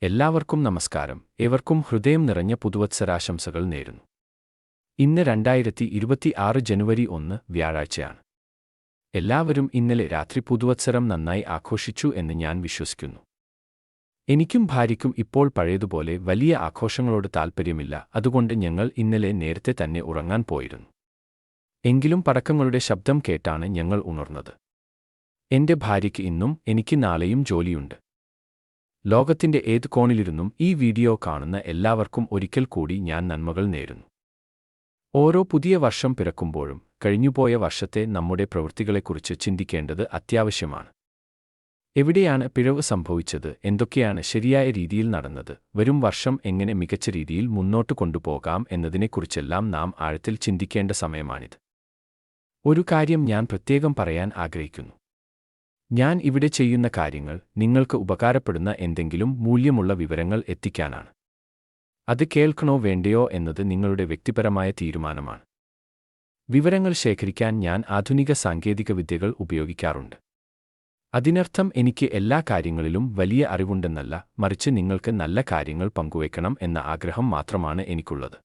എല്ലാവർക്കും നമസ്കാരം. ഏവർക്കും ഹൃദയം നിറഞ്ഞ പുതുവത്സരാശംസകൾ നേരുന്നു. ഇന്ന് 2026 ജനുവരി 1 വ്യാഴാഴ്ചയാണ്. എല്ലാവരും ഇന്നലെ രാത്രി പുതുവത്സരം നന്നായി ആഘോഷിച്ചു എന്ന് ഞാൻ വിശ്വസിക്കുന്നു. എനിക്കും ഭാര്യയ്ക്കും ഇപ്പോൾ പഴയതുപോലെ വലിയ ആഘോഷങ്ങളോട് താൽപ്പര്യമില്ല. അതുകൊണ്ട് ഞങ്ങൾ ഇന്നലെ നേരത്തെ തന്നെ ഉറങ്ങാൻ പോയിരുന്നു. എങ്കിലും പടക്കങ്ങളുടെ ശബ്ദം കേട്ടാണ് ഞങ്ങൾ ഉണർന്നത്. എന്റെ ഭാര്യയ്ക്ക് ഇന്നും എനിക്ക് നാളെയും ജോലിയുണ്ട്. ലോകത്തിന്റെ ഏത് കോണിലിരുന്നും ഈ വീഡിയോ കാണുന്ന എല്ലാവർക്കും ഒരിക്കൽ കൂടി ഞാൻ നന്മകൾ നേരുന്നു. ഓരോ പുതിയ വർഷം പിറക്കുമ്പോഴും കഴിഞ്ഞുപോയ വർഷത്തെ നമ്മുടെ പ്രവൃത്തികളെക്കുറിച്ച് ചിന്തിക്കേണ്ടത് അത്യാവശ്യമാണ്. എവിടെയാണ് പിഴവ് സംഭവിച്ചത്, എന്തൊക്കെയാണ് ശരിയായ രീതിയിൽ നടന്നത്, വരും വർഷം എങ്ങനെ മികച്ച രീതിയിൽ മുന്നോട്ട് കൊണ്ടുപോകാം എന്നതിനെക്കുറിച്ചെല്ലാം നാം ആഴത്തിൽ ചിന്തിക്കേണ്ട സമയമാണിത്. ഒരു കാര്യം ഞാൻ പ്രത്യേകം പറയാൻ ആഗ്രഹിക്കുന്നു. ഞാൻ ഇവിടെ ചെയ്യുന്ന കാര്യങ്ങൾ നിങ്ങൾക്ക് ഉപകാരപ്പെടുന്ന എന്തെങ്കിലും മൂല്യമുള്ള വിവരങ്ങൾ എത്തിക്കാനാണ്. അത് കേൾക്കണോ വേണ്ടയോ എന്നത് നിങ്ങളുടെ വ്യക്തിപരമായ തീരുമാനമാണ്. വിവരങ്ങൾ ശേഖരിക്കാൻ ഞാൻ ആധുനിക സാങ്കേതികവിദ്യകൾ ഉപയോഗിക്കാറുണ്ട്. അതിനർത്ഥം എനിക്ക് എല്ലാ കാര്യങ്ങളിലും വലിയ അറിവുണ്ടെന്നല്ല, മറിച്ച് നിങ്ങൾക്ക് നല്ല കാര്യങ്ങൾ പങ്കുവയ്ക്കണം എന്ന ആഗ്രഹം മാത്രമാണ് എനിക്കുള്ളത്.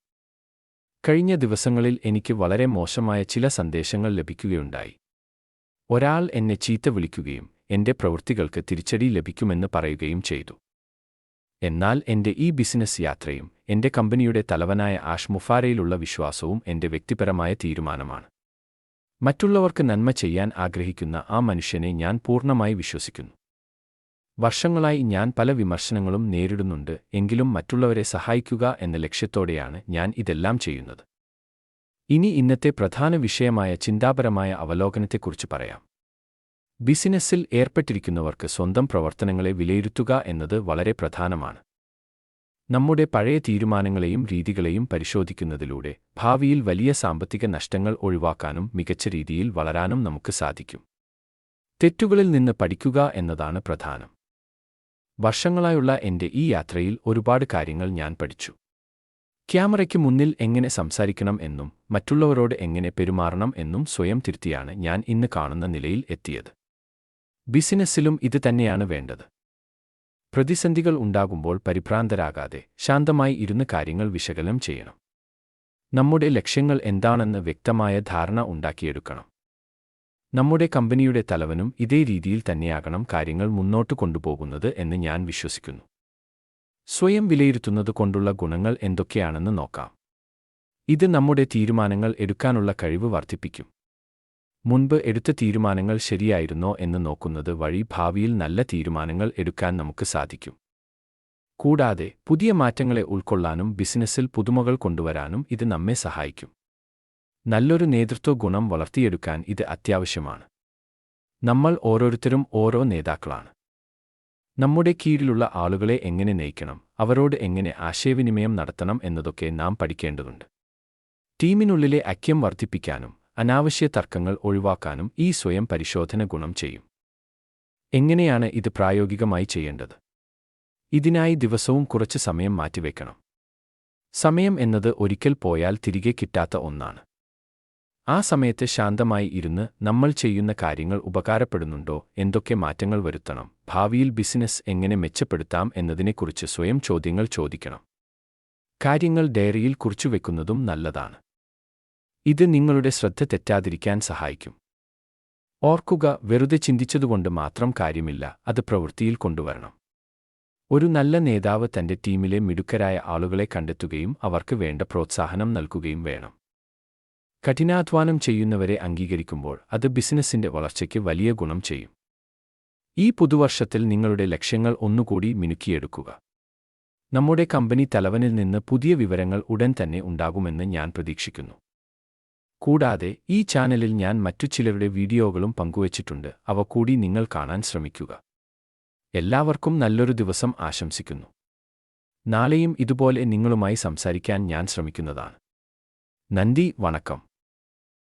കഴിഞ്ഞ ദിവസങ്ങളിൽ എനിക്ക് വളരെ മോശമായ ചില സന്ദേശങ്ങൾ ലഭിക്കുകയുണ്ടായി. ഒരാൾ എന്നെ ചീത്ത വിളിക്കുകയും എന്റെ പ്രവൃത്തികൾക്ക് തിരിച്ചടി ലഭിക്കുമെന്ന് പറയുകയും ചെയ്തു. എന്നാൽ എന്റെ ഈ ബിസിനസ് യാത്രയും എന്റെ കമ്പനിയുടെ തലവനായ ആഷ് മുഫാരയിലുള്ള വിശ്വാസവും എന്റെ വ്യക്തിപരമായ തീരുമാനമാണ്. മറ്റുള്ളവർക്ക് നന്മ ചെയ്യാൻ ആഗ്രഹിക്കുന്ന ആ മനുഷ്യനെ ഞാൻ പൂർണ്ണമായി വിശ്വസിക്കുന്നു. വർഷങ്ങളായി ഞാൻ പല വിമർശനങ്ങളും നേരിടുന്നുണ്ട്, എങ്കിലും മറ്റുള്ളവരെ സഹായിക്കുക എന്ന ലക്ഷ്യത്തോടെയാണ് ഞാൻ ഇതെല്ലാം ചെയ്യുന്നത്. ഇനി ഇന്നത്തെ പ്രധാന വിഷയമായ ചിന്താപരമായ അവലോകനത്തെക്കുറിച്ച് പറയാം. ബിസിനസ്സിൽ ഏർപ്പെട്ടിരിക്കുന്നവർക്ക് സ്വന്തം പ്രവർത്തനങ്ങളെ വിലയിരുത്തുക എന്നത് വളരെ പ്രധാനമാണ്. നമ്മുടെ പഴയ തീരുമാനങ്ങളെയും രീതികളെയും പരിശോധിക്കുന്നതിലൂടെ ഭാവിയിൽ വലിയ സാമ്പത്തിക നഷ്ടങ്ങൾ ഒഴിവാക്കാനും മികച്ച രീതിയിൽ വളരാനും നമുക്ക് സാധിക്കും. തെറ്റുകളിൽ നിന്ന് പഠിക്കുക എന്നതാണ് പ്രധാനം. വർഷങ്ങളായുള്ള എന്റെ ഈ യാത്രയിൽ ഒരുപാട് കാര്യങ്ങൾ ഞാൻ പഠിച്ചു. ക്യാമറയ്ക്ക് മുന്നിൽ എങ്ങനെ സംസാരിക്കണം എന്നും മറ്റുള്ളവരോട് എങ്ങനെ പെരുമാറണം എന്നും സ്വയം തിരുത്തിയാണ് ഞാൻ ഇന്ന് കാണുന്ന നിലയിൽ എത്തിയത്. ബിസിനസ്സിലും ഇത് തന്നെയാണ് വേണ്ടത്. പ്രതിസന്ധികൾ ഉണ്ടാകുമ്പോൾ പരിഭ്രാന്തരാകാതെ ശാന്തമായി ഇരുന്ന് കാര്യങ്ങൾ വിശകലനം ചെയ്യണം. നമ്മുടെ ലക്ഷ്യങ്ങൾ എന്താണെന്ന് വ്യക്തമായ ധാരണ ഉണ്ടാക്കിയെടുക്കണം. നമ്മുടെ കമ്പനിയുടെ തലവനും ഇതേ രീതിയിൽ തന്നെയാകണം കാര്യങ്ങൾ മുന്നോട്ട് കൊണ്ടുപോകുന്നത് എന്ന് ഞാൻ വിശ്വസിക്കുന്നു. സ്വയം വിലയിരുത്തുന്നത് കൊണ്ടുള്ള ഗുണങ്ങൾ എന്തൊക്കെയാണെന്ന് നോക്കാം. ഇത് നമ്മുടെ തീരുമാനങ്ങൾ എടുക്കാനുള്ള കഴിവ് വർദ്ധിപ്പിക്കും. മുൻപ് എടുത്ത തീരുമാനങ്ങൾ ശരിയായിരുന്നോ എന്ന് നോക്കുന്നത് വഴി ഭാവിയിൽ നല്ല തീരുമാനങ്ങൾ എടുക്കാൻ നമുക്ക് സാധിക്കും. കൂടാതെ പുതിയ മാറ്റങ്ങളെ ഉൾക്കൊള്ളാനും ബിസിനസ്സിൽ പുതുമകൾ കൊണ്ടുവരാനും ഇത് നമ്മെ സഹായിക്കും. നല്ലൊരു നേതൃത്വ ഗുണം വളർത്തിയെടുക്കാൻ ഇത് അത്യാവശ്യമാണ്. നമ്മൾ ഓരോരുത്തരും ഓരോ നേതാക്കളാണ്. നമ്മുടെ കീഴിലുള്ള ആളുകളെ എങ്ങനെ നയിക്കണം, അവരോട് എങ്ങനെ ആശയവിനിമയം നടത്തണം എന്നതൊക്കെ നാം പഠിക്കേണ്ടതുണ്ട്. ടീമിനുള്ളിലെ ഐക്യം വർദ്ധിപ്പിക്കാനും അനാവശ്യ തർക്കങ്ങൾ ഒഴിവാക്കാനും ഈ സ്വയം പരിശോധന ഗുണം ചെയ്യും. എങ്ങനെയാണ് ഇത് പ്രായോഗികമായി ചെയ്യേണ്ടത്? ഇതിനായി ദിവസവും കുറച്ച് സമയം മാറ്റിവെക്കണം. സമയം എന്നത് ഒരിക്കൽ പോയാൽ തിരികെ കിട്ടാത്ത ഒന്നാണ്. ആ സമയത്ത് ശാന്തമായി ഇരുന്ന് നമ്മൾ ചെയ്യുന്ന കാര്യങ്ങൾ ഉപകാരപ്പെടുന്നുണ്ടോ, എന്തൊക്കെ മാറ്റങ്ങൾ വരുത്തണം, ഭാവിയിൽ ബിസിനസ് എങ്ങനെ മെച്ചപ്പെടുത്താം എന്നതിനെക്കുറിച്ച് സ്വയം ചോദ്യങ്ങൾ ചോദിക്കണം. കാര്യങ്ങൾ ഡയറിയിൽ കുറിച്ചുവെക്കുന്നതും നല്ലതാണ്. ഇത് നിങ്ങളുടെ ശ്രദ്ധ തെറ്റാതിരിക്കാൻ സഹായിക്കും. ഓർക്കുക, വെറുതെ ചിന്തിച്ചതുകൊണ്ട് മാത്രം കാര്യമില്ല, അത് പ്രവൃത്തിയിൽ കൊണ്ടുവരണം. ഒരു നല്ല നേതാവ് തന്റെ ടീമിലെ മിടുക്കരായ ആളുകളെ കണ്ടെത്തുകയും അവർക്ക് വേണ്ട പ്രോത്സാഹനം നൽകുകയും വേണം. കഠിനാധ്വാനം ചെയ്യുന്നവരെ അംഗീകരിക്കുമ്പോൾ അത് ബിസിനസ്സിന്റെ വളർച്ചയ്ക്ക് വലിയ ഗുണം ചെയ്യും. ഈ പുതുവർഷത്തിൽ നിങ്ങളുടെ ലക്ഷ്യങ്ങൾ ഒന്നുകൂടി മിനുക്കിയെടുക്കുക. നമ്മുടെ കമ്പനി തലവനിൽ നിന്ന് പുതിയ വിവരങ്ങൾ ഉടൻ തന്നെ ഉണ്ടാകുമെന്ന് ഞാൻ പ്രതീക്ഷിക്കുന്നു. കൂടാതെ ഈ ചാനലിൽ ഞാൻ മറ്റു ചിലരുടെ വീഡിയോകളും പങ്കുവച്ചിട്ടുണ്ട്, അവ കൂടി നിങ്ങൾ കാണാൻ ശ്രമിക്കുക. എല്ലാവർക്കും നല്ലൊരു ദിവസം ആശംസിക്കുന്നു. നാളെയും ഇതുപോലെ നിങ്ങളുമായി സംസാരിക്കാൻ ഞാൻ ശ്രമിക്കുന്നതാണ്. നന്ദി, വണക്കം.